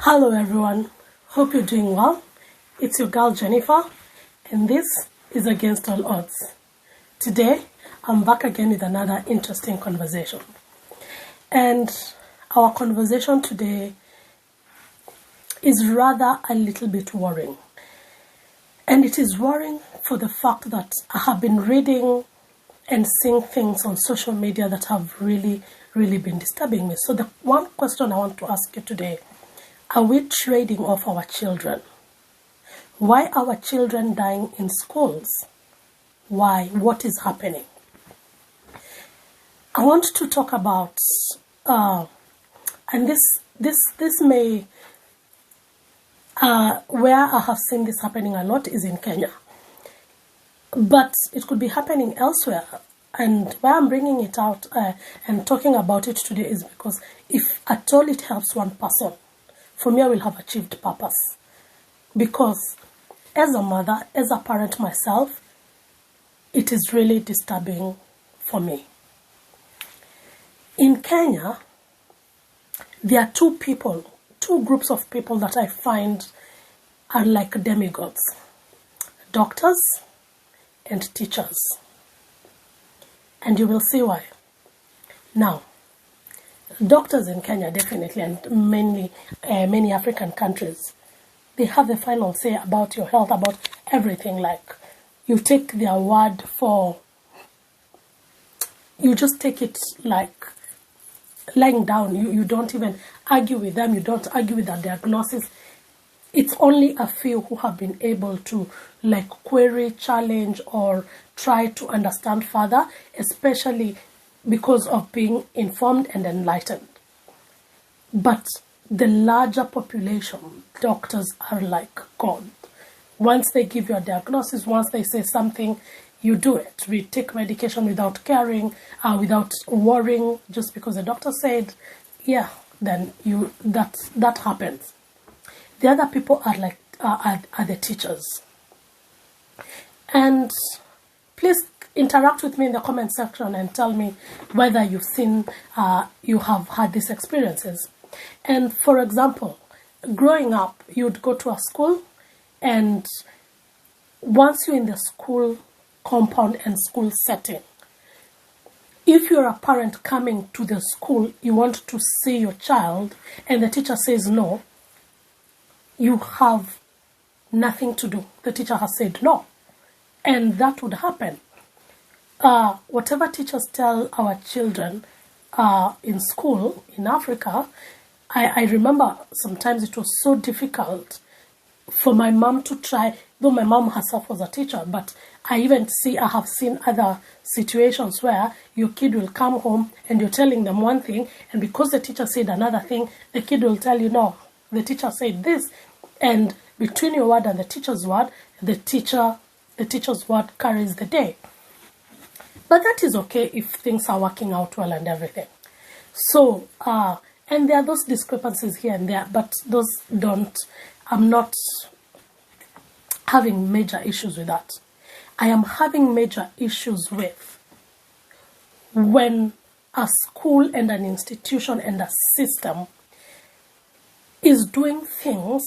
Hello everyone, hope you're doing well. It's your girl Jennifer and this is Against All Odds. Today I'm back again with another interesting conversation. And our conversation today is rather a little bit worrying. And it is worrying for the fact that I have been reading and seeing things on social media that have really been disturbing me. So the one question I want to ask you today: are we trading off our children? Why are our children dying in schools? Why? What is happening? I want to talk about, and this may, where I have seen this happening a lot is in Kenya. But it could be happening elsewhere. And why I'm bringing it out and talking about it today is because if at all it helps one person, for me, I will have achieved purpose. Because as a mother, as a parent myself, it is really disturbing for me. In Kenya, there are two groups of people that I find are like demigods: doctors and teachers. And you will see why. Now, doctors in Kenya, definitely, and many African countries, they have the final say about your health, about everything. Like, you take their word for, you just take it like lying down. You don't even argue with them. You don't argue with their diagnosis. It's only a few who have been able to like query, challenge, or try to understand further, especially because of being informed and enlightened. But the larger population, doctors are like God. Once they give you a diagnosis, once they say something, you do it. We take medication without caring, without worrying, just because the doctor said, yeah, then that happens. The other people are like are the teachers. And please interact with me in the comment section and tell me whether you've seen, you have had these experiences. And for example, growing up, you'd go to a school, and once you're in the school compound and school setting, if you're a parent coming to the school, you want to see your child, and the teacher says no, you have nothing to do. The teacher has said no. And that would happen. Whatever teachers tell our children in school in Africa, I remember sometimes it was so difficult for my mom to try, though my mom herself was a teacher, but I have seen other situations where your kid will come home and you're telling them one thing, and because the teacher said another thing, the kid will tell you, no, the teacher said this, and between your word and the teacher's word, the teacher's word carries the day. But that is okay if things are working out well and everything. So, and there are those discrepancies here and there, but I'm not having major issues with that. I am having major issues with when a school and an institution and a system is doing things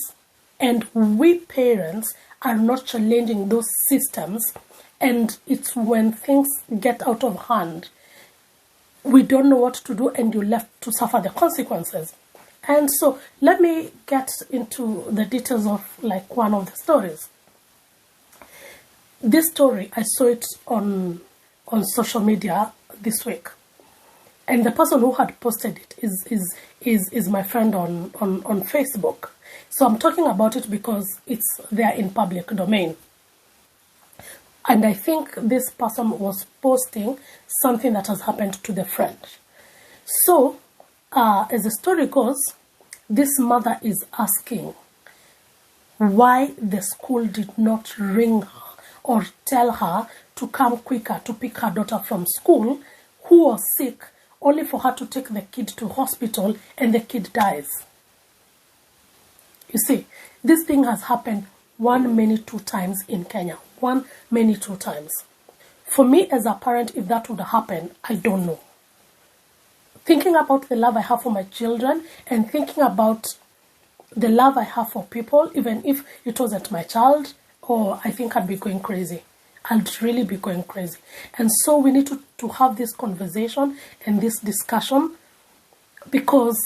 and we parents are not challenging those systems, and it's when things get out of hand, we don't know what to do, and you're left to suffer the consequences. And so let me get into the details of like one of the stories. This story, I saw it on social media this week, and the person who had posted it is my friend on Facebook. So I'm talking about it because it's there in public domain. And I think this person was posting something that has happened to the friend. So, as the story goes, this mother is asking why the school did not ring her or tell her to come quicker to pick her daughter from school, who was sick, only for her to take the kid to hospital and the kid dies. You see, this thing has happened 2 times in Kenya. 2 times. For me as a parent, if that would happen, I don't know. Thinking about the love I have for my children and thinking about the love I have for people, even if it wasn't my child, or I think I'd be going crazy. I'd really be going crazy. And so we need to have this conversation and this discussion, because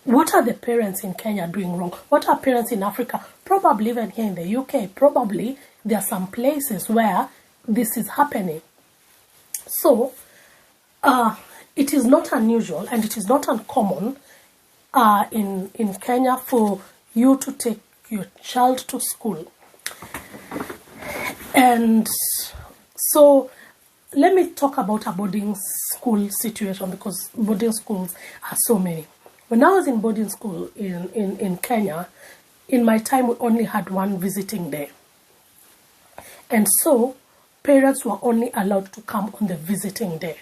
what are the parents in Kenya doing wrong? What are parents in Africa? Probably even here in the UK, probably there are some places where this is happening. So, it is not unusual and it is not uncommon in Kenya for you to take your child to school. And so let me talk about a boarding school situation, because boarding schools are so many. When I was in boarding school in Kenya, in my time we only had one visiting day. And so parents were only allowed to come on the visiting day.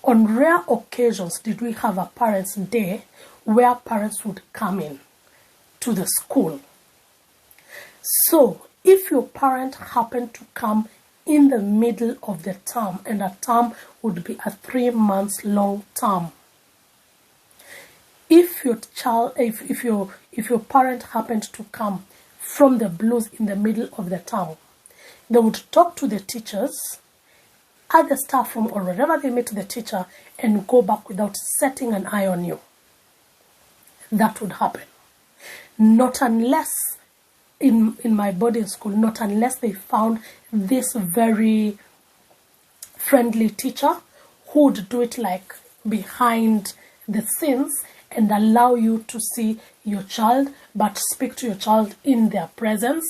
On rare occasions did we have a parents' day where parents would come in to the school. So if your parent happened to come in the middle of the term, and a term would be a 3 months long term, if your child, if your parent happened to come from the blues in the middle of the term, they would talk to the teachers at the staff room or wherever they meet the teacher and go back without setting an eye on you. That would happen. Not unless, in my boarding school, not unless they found this very friendly teacher who would do it like behind the scenes and allow you to see your child, but speak to your child in their presence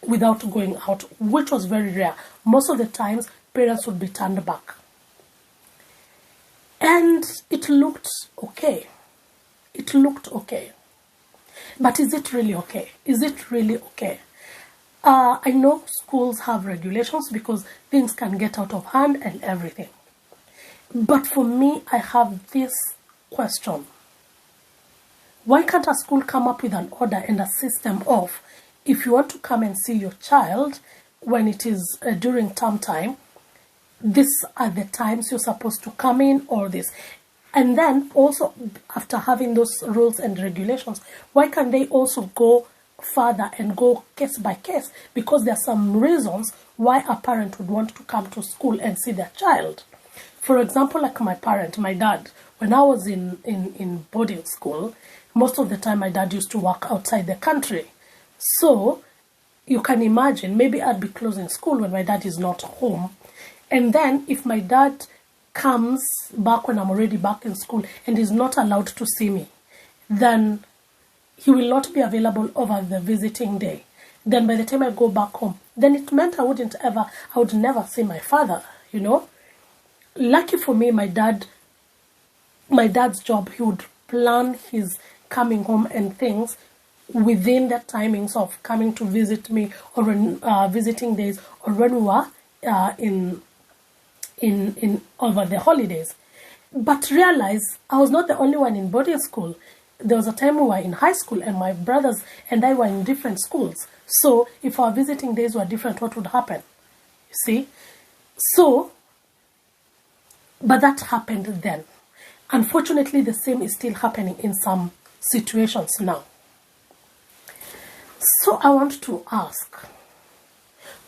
without going out, which was very rare. Most of the times, parents would be turned back. And it looked okay. It looked okay. But is it really okay? Is it really okay? I know schools have regulations because things can get out of hand and everything. But for me, I have this question. Why can't a school come up with an order and a system of, if you want to come and see your child when it is during term time, these are the times you're supposed to come in, or this. And then also, after having those rules and regulations, why can't they also go further and go case by case? Because there are some reasons why a parent would want to come to school and see their child. For example, like my parent, my dad, when I was in boarding school, most of the time my dad used to work outside the country. So you can imagine, maybe I'd be closing school when my dad is not home. And then if my dad comes back when I'm already back in school and is not allowed to see me, then he will not be available over the visiting day. Then by the time I go back home, then it meant I would never see my father, you know. Lucky for me, my dad's job, he would plan his coming home and things within the timings of coming to visit me, or when visiting days, or when we were in over the holidays. But realize I was not the only one in boarding school. There was a time we were in high school and my brothers and I were in different schools. So if our visiting days were different, what would happen? You see? So, but that happened then. Unfortunately, the same is still happening in some situations now. So I want to ask,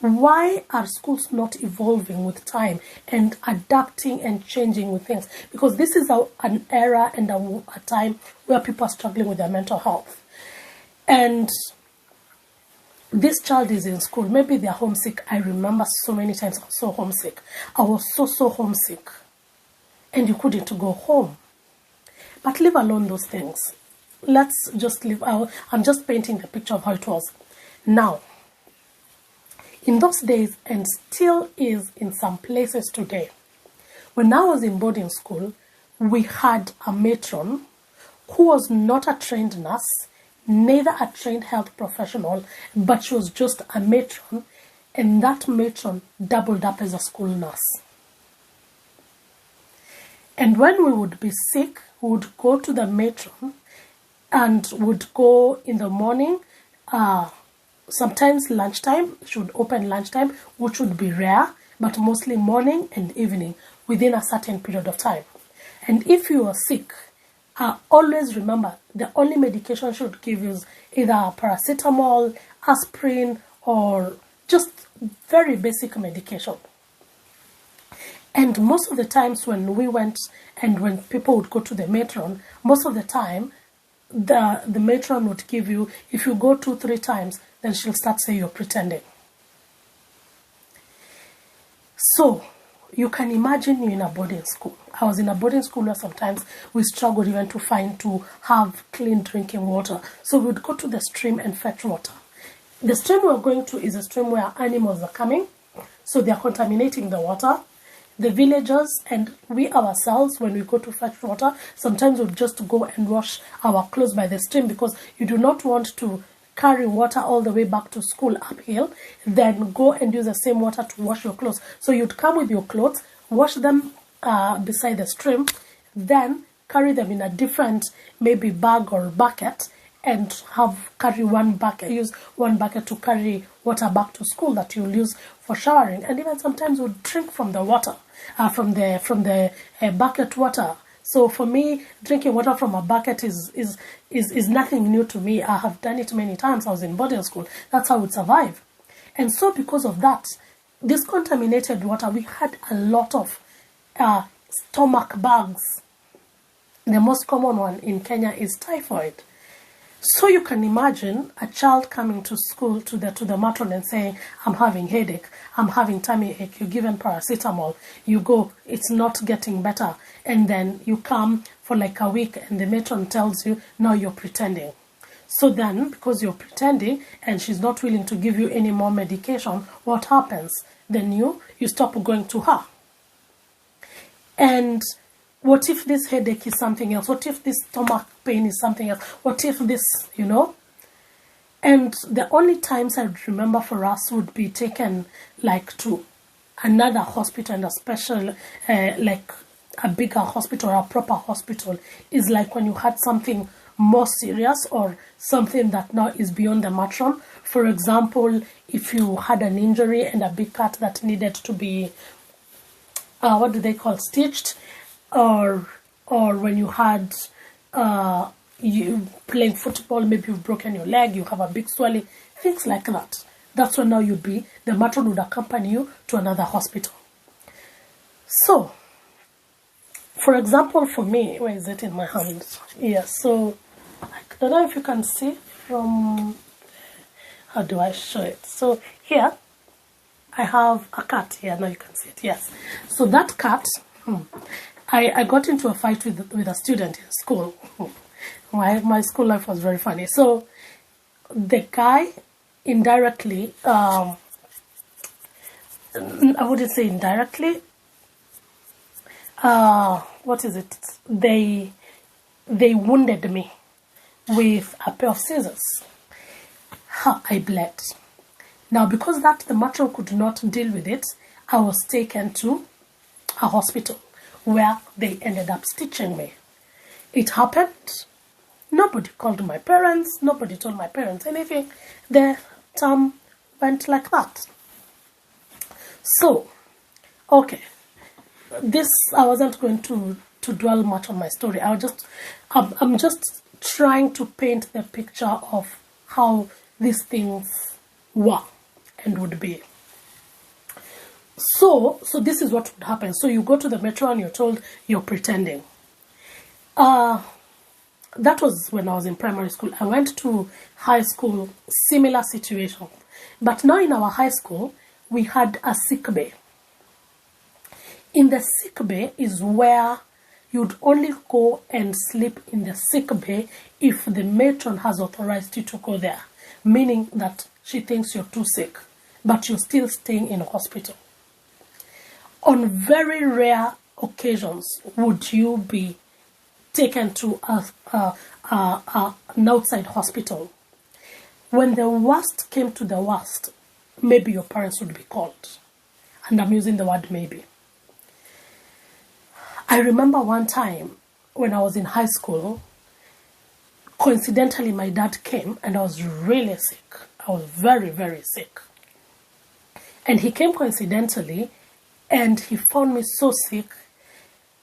why are schools not evolving with time and adapting and changing with things? Because this is an era and a time where people are struggling with their mental health. And this child is in school. Maybe they're homesick. I remember so many times I was so homesick. I was so homesick. And you couldn't go home. But leave alone those things. Let's just leave out. I'm just painting the picture of how it was. Now, in those days, and still is in some places today, when I was in boarding school, we had a matron who was not a trained nurse, neither a trained health professional, but she was just a matron, and that matron doubled up as a school nurse. And when we would be sick, we would go to the matron and would go in the morning, sometimes lunchtime. She would open lunchtime, which would be rare, but mostly morning and evening within a certain period of time. And if you were sick, Always remember, the only medication should give you is either paracetamol, aspirin, or just very basic medication. And most of the times when we went and when people would go to the matron, most of the time the matron would give you, if you go 2-3 times, then she'll start saying you're pretending. So you can imagine you're in a boarding school. I was in a boarding school where sometimes we struggled even to have clean drinking water. So we would go to the stream and fetch water. The stream we're going to is a stream where animals are coming, so they're contaminating the water. The villagers and we ourselves, when we go to fetch water, sometimes we'll just go and wash our clothes by the stream, because you do not want to carry water all the way back to school uphill, then go and use the same water to wash your clothes. So you'd come with your clothes, wash them beside the stream, then carry them in a different maybe bag or bucket, and use one bucket to carry water back to school that you'll use for showering. And even sometimes we'll drink from the water, from the bucket water. So for me, drinking water from a bucket is nothing new to me. I have done it many times. I was in boarding school. That's how I would survive. And so because of that, this contaminated water, we had a lot of stomach bugs. The most common one in Kenya is typhoid. So you can imagine a child coming to school to the matron and saying, I'm having headache, I'm having tummy ache, you're given paracetamol, you go, it's not getting better, and then you come for like a week and the matron tells you, no, you're pretending. So then, because you're pretending and she's not willing to give you any more medication, what happens? Then you stop going to her. And what if this headache is something else? What if this stomach pain is something else? What if this, And the only times I remember for us would be taken like to another hospital, and a special, like a bigger hospital or a proper hospital, is like when you had something more serious or something that now is beyond the matron. For example, if you had an injury and a big cut that needed to be, stitched, or when you had you playing football, maybe you've broken your leg, you have a big swelling, things like that. That's when now the matron would accompany you to another hospital. So, for example, for me, where is it in my hand? Yes, so I don't know if you can see from, how do I show it? So here, I have a cut here. Now you can see it, yes. So that cut, I got into a fight with a student in school. My school life was very funny. So the guy indirectly, I wouldn't say indirectly, what is it? They wounded me with a pair of scissors. I bled. Now, because the matron could not deal with it, I was taken to a hospital where they ended up stitching me. It happened. Nobody called my parents. Nobody told my parents anything. The term went like that. So, okay. This, I wasn't going to dwell much on my story. I'm just trying to paint the picture of how these things were and would be. So this is what would happen. So you go to the metro and you're told you're pretending. That was when I was in primary school. I went to high school, similar situation. But now in our high school, we had a sick bay. In the sick bay is where you'd only go and sleep in the sick bay if the matron has authorized you to go there. Meaning that she thinks you're too sick, but you're still staying in a hospital. On very rare occasions would you be taken to an outside hospital. When the worst came to the worst, maybe your parents would be called. And I'm using the word maybe. I remember one time when I was in high school, coincidentally my dad came and I was really sick. I was very, very sick. And he came coincidentally and he found me so sick,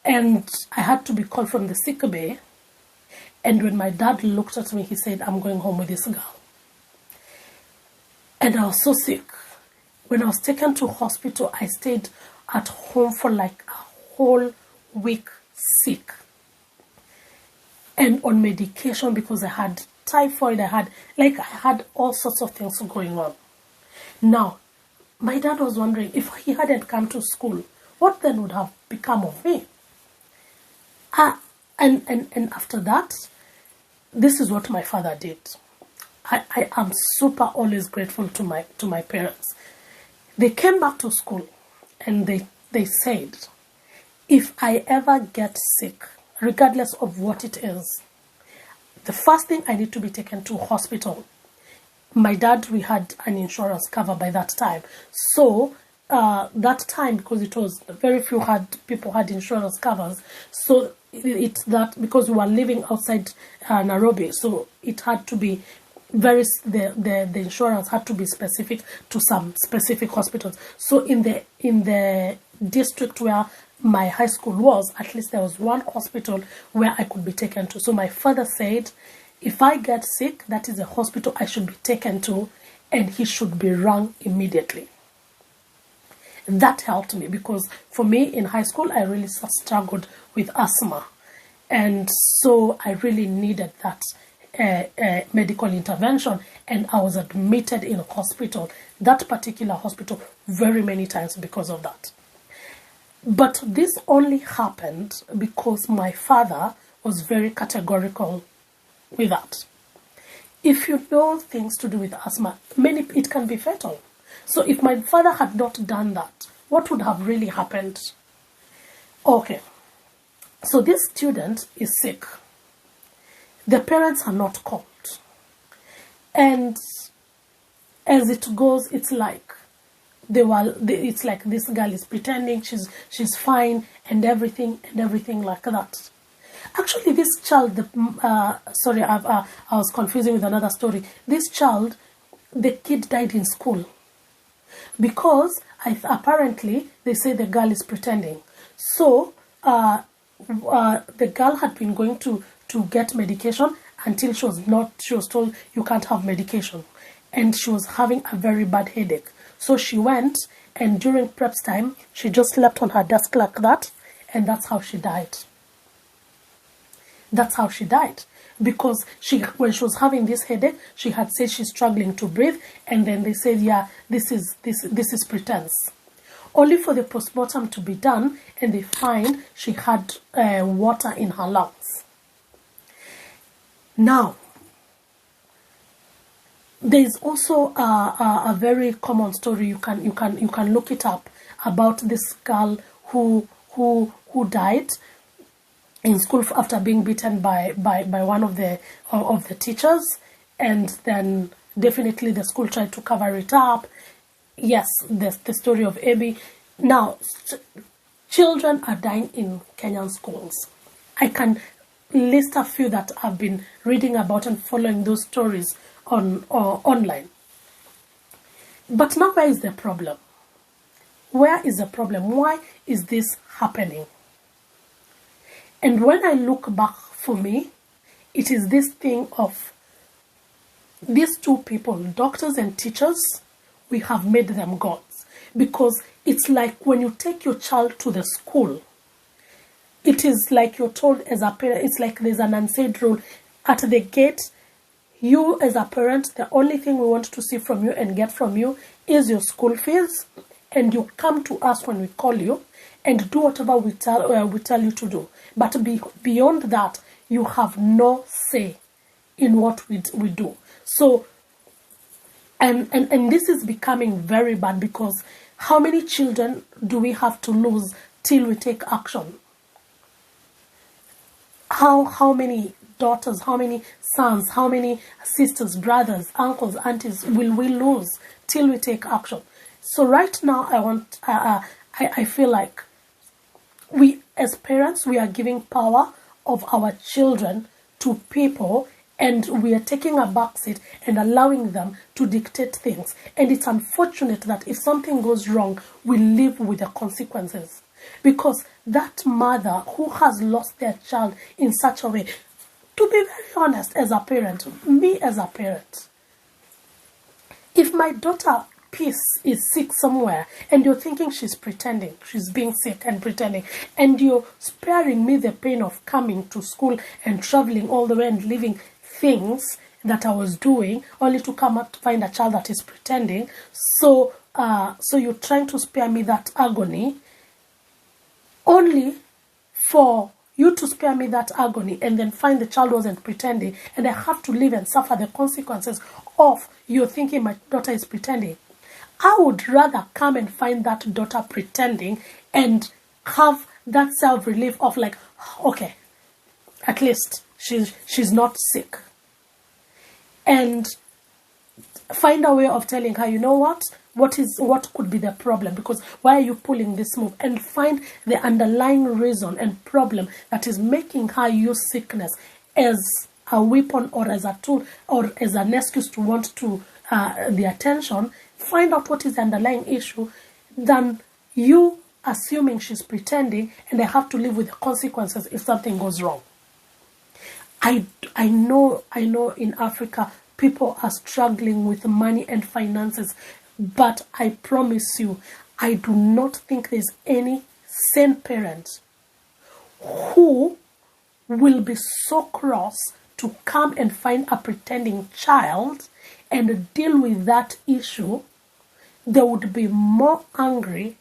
and I had to be called from the sick bay And when my dad looked at me, he said, I'm going home with this girl. And I was so sick. When I was taken to hospital, I stayed at home for like a whole week sick. And on medication because I had typhoid, I had all sorts of things going on. Now, my dad was wondering if he hadn't come to school, what then would have become of me? And after that, this is what my father did. I am super always grateful to my parents. They came back to school and they said, if I ever get sick, regardless of what it is, the first thing I need to be taken to hospital. My dad, we had an insurance cover by that time. So that time, because it was very few people had insurance covers, so it's that because we were living outside Nairobi, so it had to be the insurance had to be specific to some specific hospitals. So in the district where my high school was, at least there was one hospital where I could be taken to. So my father said, if I get sick, that is a hospital I should be taken to, and he should be rung immediately. That helped me because for me in high school, I really struggled with asthma. And so I really needed that medical intervention, and I was admitted in a hospital, that particular hospital, very many times because of that. But this only happened because my father was very categorical with that. If you know things to do with asthma, it can be fatal. So if my father had not done that, what would have really happened? Okay, so this student is sick. The parents are not called. And as it goes, it's like it's like this girl is pretending she's fine and everything like that. Actually, this child, sorry, I was confusing with another story. This child, the kid died in school because apparently they say the girl is pretending. So the girl had been going to get medication until she was told you can't have medication, and she was having a very bad headache. So she went, and during preps time, she just slept on her desk like that, and that's how she died. That's how she died. Because when she was having this headache, she had said she's struggling to breathe, and then they said, yeah, this is pretense. Only for the postmortem to be done, and they find she had water in her lungs. Now, there is also a very common story. You can look it up about this girl who died in school after being beaten by one of the teachers, and then definitely the school tried to cover it up. Yes, the story of Abby. Now, children are dying in Kenyan schools. I can list a few that I've been reading about and following those stories online. But now, where is the problem? Where is the problem? Why is this happening? And when I look back, for me, it is this thing of these two people, doctors and teachers, we have made them gods. Because it's like when you take your child to the school, it is like you're told as a parent, it's like there's an unsaid rule. At the gate, you as a parent, the only thing we want to see from you and get from you is your school fees. And you come to us when we call you and do whatever we tell you to do. But beyond that, you have no say in what we do. So, and this is becoming very bad, because how many children do we have to lose till we take action? How many daughters, how many sons, how many sisters, brothers, uncles, aunties will we lose till we take action? So right now, I feel like we as parents, we are giving power of our children to people, and we are taking a backseat and allowing them to dictate things. And it's unfortunate that if something goes wrong, we live with the consequences. Because that mother who has lost their child in such a way, To be very honest, as a parent, me as a parent, if my daughter Peace is sick somewhere and you're thinking she's pretending, she's being sick and pretending, and you're sparing me the pain of coming to school and traveling all the way and leaving things that I was doing only to come up to find a child that is pretending, so you're trying to spare me that agony, only for you to spare me that agony and then find the child wasn't pretending and I have to live and suffer the consequences of you thinking my daughter is pretending. I would rather come and find that daughter pretending and have that self-relief of like, okay, at least she's not sick. And find a way of telling her, you know what could be the problem, because why are you pulling this move, and find the underlying reason and problem that is making her use sickness as a weapon or as a tool or as an excuse to want to the attention. Find out what is the underlying issue, than you assuming she's pretending and I have to live with the consequences if something goes wrong. I know in Africa people are struggling with money and finances, but I promise you, I do not think there's any sane parent who will be so cross to come and find a pretending child and deal with that issue. They would be more angry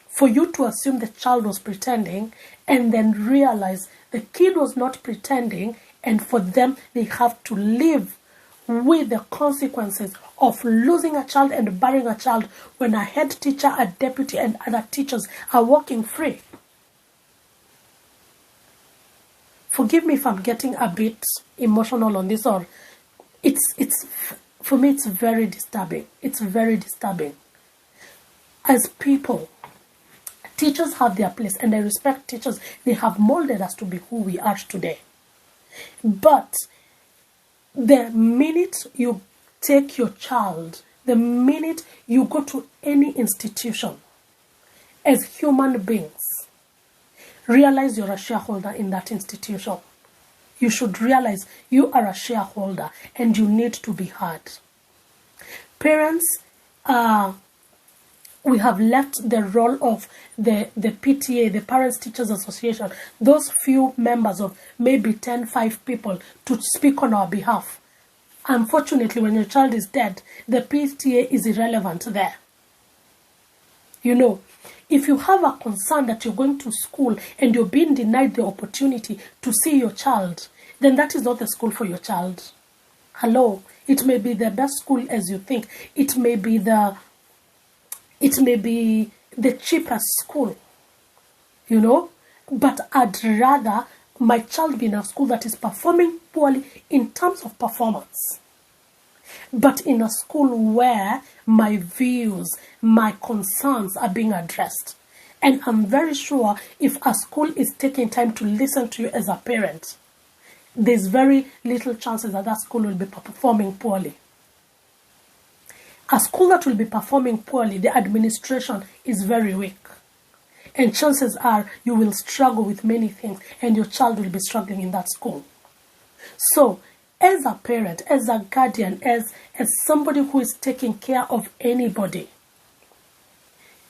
for you to assume the child was pretending and then realize the kid was not pretending, and for them they have to live with the consequences of losing a child and burying a child when a head teacher, a deputy, and other teachers are walking free. Forgive me if I'm getting a bit emotional on this, or it's for me it's very disturbing. It's very disturbing. As people, teachers have their place, and I respect teachers. They have molded us to be who we are today. But the minute you take your child, the minute you go to any institution, as human beings, realize you're a shareholder in that institution. You should realize you are a shareholder and you need to be heard. Parents, we have left the role of the PTA, the Parents Teachers Association, those few members of maybe 5 people to speak on our behalf. Unfortunately, when your child is dead, the PTA is irrelevant there. You know, if you have a concern that you're going to school and you're being denied the opportunity to see your child, then that is not the school for your child. Hello, it may be the best school as you think. It may be the cheapest school, you know, but I'd rather my child be in a school that is performing poorly in terms of performance, but in a school where my views, my concerns are being addressed. And I'm very sure if a school is taking time to listen to you as a parent, there's very little chances that that school will be performing poorly. A school that will be performing poorly, the administration is very weak. And chances are you will struggle with many things and your child will be struggling in that school. So, as a parent, as a guardian, as somebody who is taking care of anybody,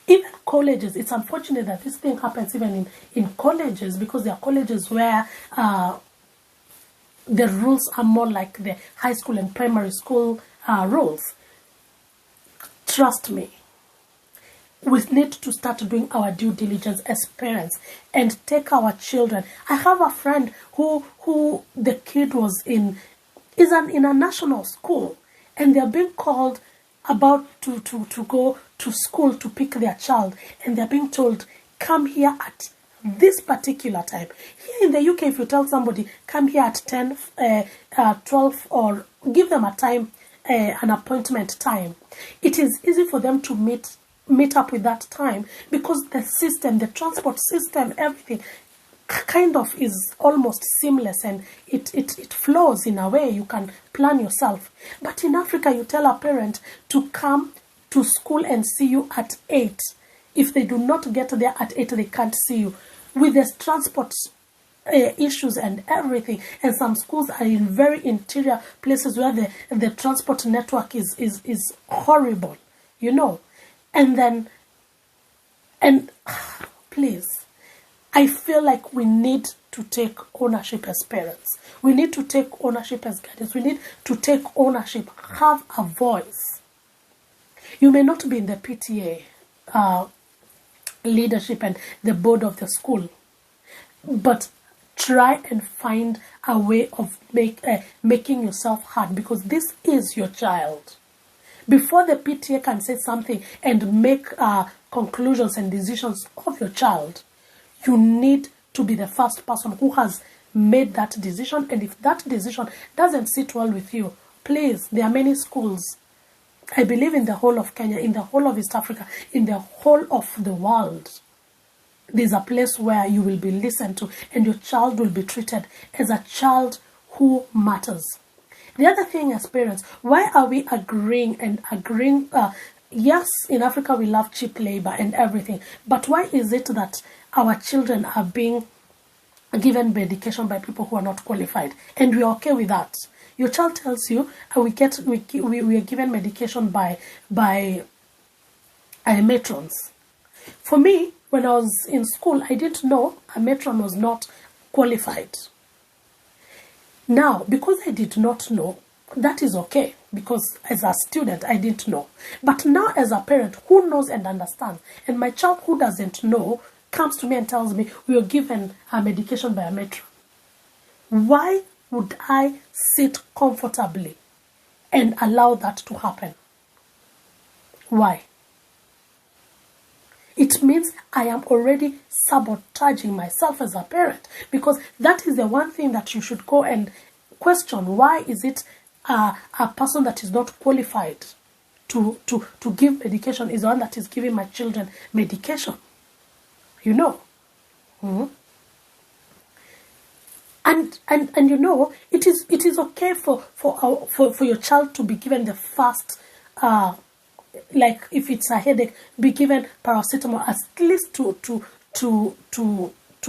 even colleges, it's unfortunate that this thing happens even in colleges, because there are colleges where the rules are more like the high school and primary school rules. Trust me, we need to start doing our due diligence as parents and take our children. I have a friend who the kid was in a national school, and they're being called about to go to school to pick their child, and they're being told, come here at this particular time. Here in the UK, if you tell somebody, come here at 10, 12, or give them a time, an appointment time, it is easy for them to meet up with that time, because the system, the transport system, everything kind of is almost seamless, and it flows in a way you can plan yourself. But in Africa, you tell a parent to come to school and see you at 8. If they do not get there at 8, they can't see you. With the transport issues and everything, and some schools are in very interior places where the transport network is horrible, you know. And please, I feel like we need to take ownership as parents. We need to take ownership as guardians. We need to take ownership, have a voice. You may not be in the PTA leadership and the board of the school, but try and find a way of making yourself heard, because this is your child. Before the PTA can say something and make conclusions and decisions of your child, you need to be the first person who has made that decision. And if that decision doesn't sit well with you, please, there are many schools, I believe, in the whole of Kenya, in the whole of East Africa, in the whole of the world, there's a place where you will be listened to and your child will be treated as a child who matters. The other thing as parents, why are we agreeing? Yes, in Africa we love cheap labor and everything, but why is it that our children are being given medication by people who are not qualified, and we are okay with that? Your child tells you, we are given medication by matrons. For me, when I was in school, I didn't know a matron was not qualified. Now, because I did not know, that is okay, because as a student, I didn't know. But now as a parent who knows and understands, and my child who doesn't know comes to me and tells me, we were given a medication by a matron, why would I sit comfortably and allow that to happen? Why? It means I am already sabotaging myself as a parent, because that is the one thing that you should go and question. Why is it a person that is not qualified to give medication is the one that is giving my children medication? You know. And you know, it is okay for your child to be given the first like if it's a headache, be given paracetamol at least to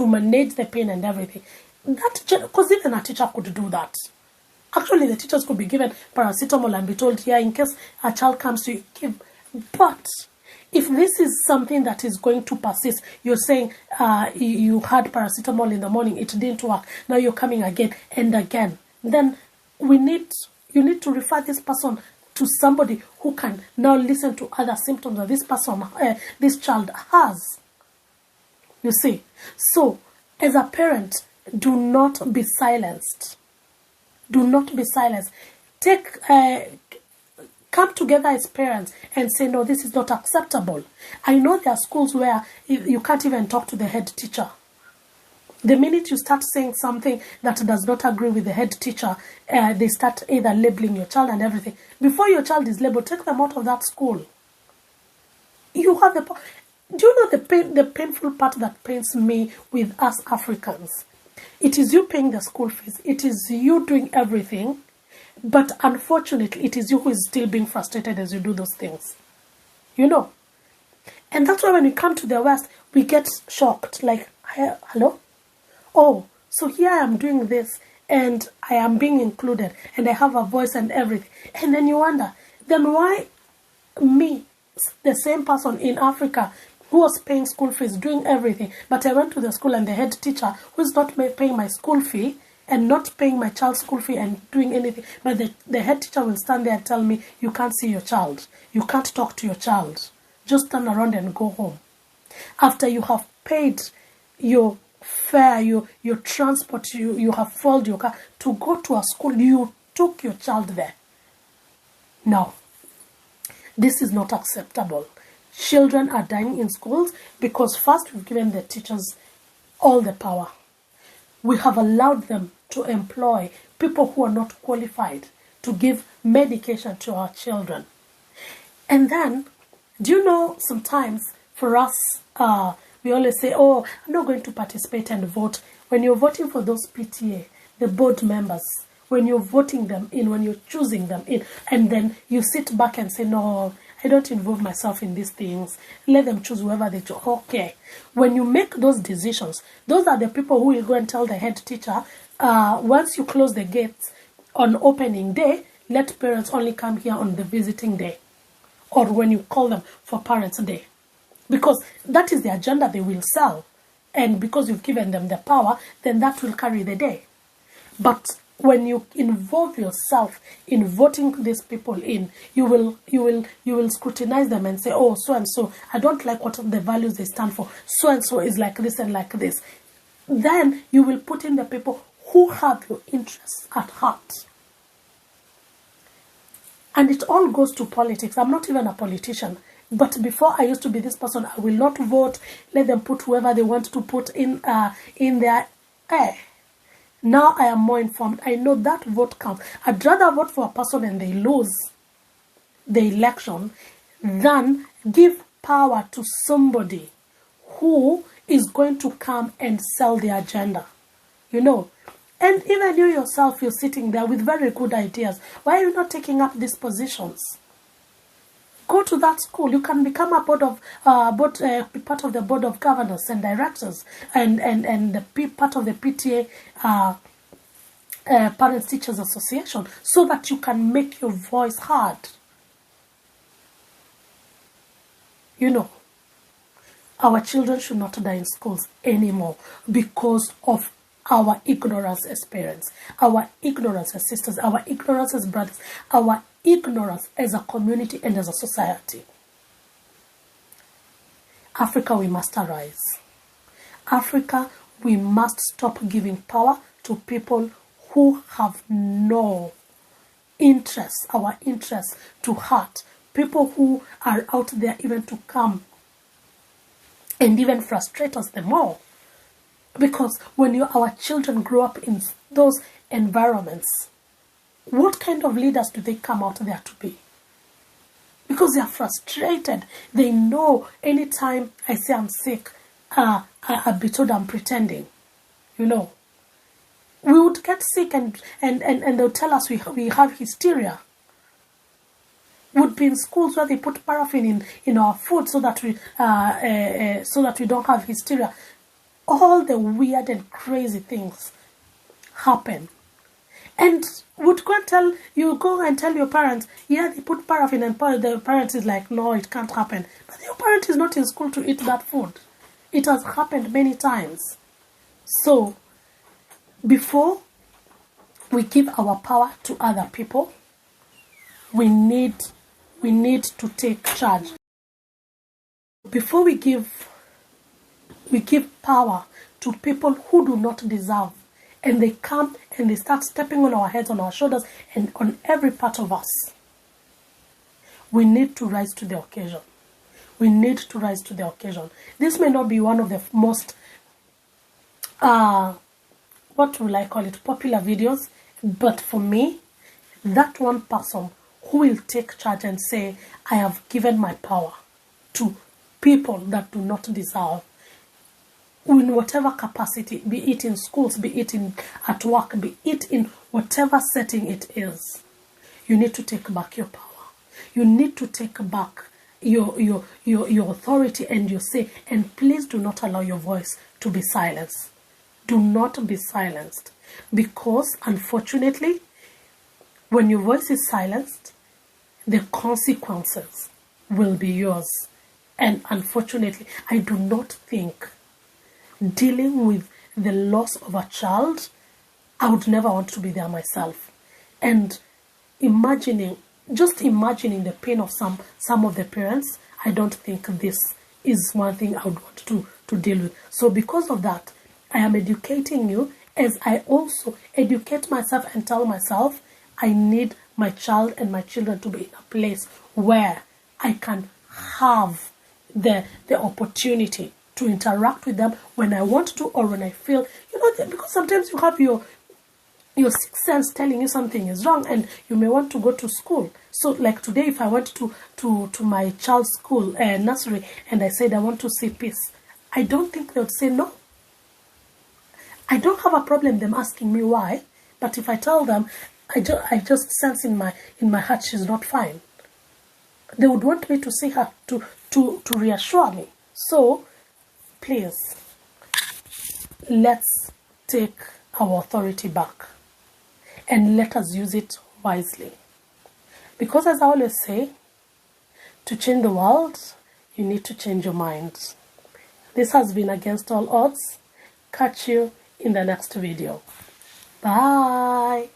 manage the pain and everything. That, because even a teacher could do that. Actually, the teachers could be given paracetamol and be told, yeah, in case a child comes to you, give. But if this is something that is going to persist, you're saying you had paracetamol in the morning, it didn't work, now you're coming again and again, then you need to refer this person to somebody who can now listen to other symptoms that this child has. You see? So, as a parent, do not be silenced. Do not be silenced. Come together as parents and say, no, this is not acceptable. I know there are schools where you can't even talk to the head teacher. The minute you start saying something that does not agree with the head teacher, they start either labeling your child and everything. Before your child is labeled, take them out of that school. You have do you know the painful part that pains me with us Africans? It is you paying the school fees. It is you doing everything. But unfortunately, it is you who is still being frustrated as you do those things. You know? And that's why when we come to the West, we get shocked. Like, hello? Oh, so here I am doing this, and I am being included, and I have a voice and everything. And then you wonder, then why me, the same person in Africa, who was paying school fees, doing everything, but I went to the school and the head teacher, who is not paying my school fee, and not paying my child's school fee and doing anything, but the head teacher will stand there and tell me, you can't see your child, you can't talk to your child, just turn around and go home. After you have paid your fare, your transport, you have followed your car to go to a school, you took your child there. No, this is not acceptable. Children are dying in schools because first we've given the teachers all the power. We have allowed them to employ people who are not qualified to give medication to our children. And then, do you know, sometimes for us, we always say, oh, I'm not going to participate and vote. When you're voting for those PTA, the board members, when you're voting them in, when you're choosing them in, and then you sit back and say, no, I don't involve myself in these things. Let them choose whoever they choose. Okay. When you make those decisions, those are the people who will go and tell the head teacher, once you close the gates on opening day, let parents only come here on the visiting day, or when you call them for parents' day. Because that is the agenda they will sell. And because you've given them the power, then that will carry the day. But when you involve yourself in voting these people in, you will scrutinize them and say, oh, so and so, I don't like what the values they stand for. So and so is like this and like this. Then you will put in the people who have your interests at heart. And it all goes to politics. I'm not even a politician. But before I used to be this person, I will not vote. Let them put whoever they want to put in their air. Now I am more informed. I know that vote counts. I'd rather vote for a person and they lose the election than give power to somebody who is going to come and sell the agenda. You know. And even you yourself, you're sitting there with very good ideas. Why are you not taking up these positions? Go to that school. You can become a part of the board of governors and directors, and part of the PTA, Parents Teachers Association, so that you can make your voice heard. You know, our children should not die in schools anymore because of our ignorance as parents, our ignorance as sisters, our ignorance as brothers, our ignorance as a community and as a society. Africa, we must arise. Africa, we must stop giving power to people who have no interests, our interests to heart. People who are out there even to come and even frustrate us the more. Because when our children grow up in those environments, what kind of leaders do they come out there to be? Because they are frustrated. They know anytime I say I'm sick, I'll be told I'm pretending. You know. We would get sick and they'll tell us we have hysteria. Would be in schools where they put paraffin in our food so that we don't have hysteria. All the weird and crazy things happen. And would go and tell your parents, yeah, they put paraffin, and the parents is like, no, it can't happen. But your parent is not in school to eat that food. It has happened many times. So, before we give our power to other people, we need to take charge. Before we give power to people who do not deserve, and they come and they start stepping on our heads, on our shoulders, and on every part of us. We need to rise to the occasion. We need to rise to the occasion. This may not be one of the most, what will I call it, popular videos, but for me, that one person who will take charge and say, I have given my power to people that do not deserve, in whatever capacity, be it in schools, be it at work, be it in whatever setting it is, you need to take back your power. You need to take back your authority and your say, and please do not allow your voice to be silenced. Do not be silenced, because unfortunately, when your voice is silenced, the consequences will be yours. And unfortunately, I do not think dealing with the loss of a child, I would never want to be there myself. And just imagining the pain of some of the parents, I don't think this is one thing I would want to deal with. So because of that, I am educating you as I also educate myself and tell myself I need my child and my children to be in a place where I can have the opportunity to interact with them when I want to, or when I feel, because sometimes you have your sixth sense telling you something is wrong, and you may want to go to school. So like today, if I went to my child's school, nursery, and I said I want to see peace, I don't think they would say no. I don't have a problem them asking me why, but if I tell them, I just sense in my heart she's not fine. They would want me to see her to reassure me. So, please, let's take our authority back and let us use it wisely. Because as I always say, to change the world, you need to change your minds. This has been Against All Odds. Catch you in the next video. Bye.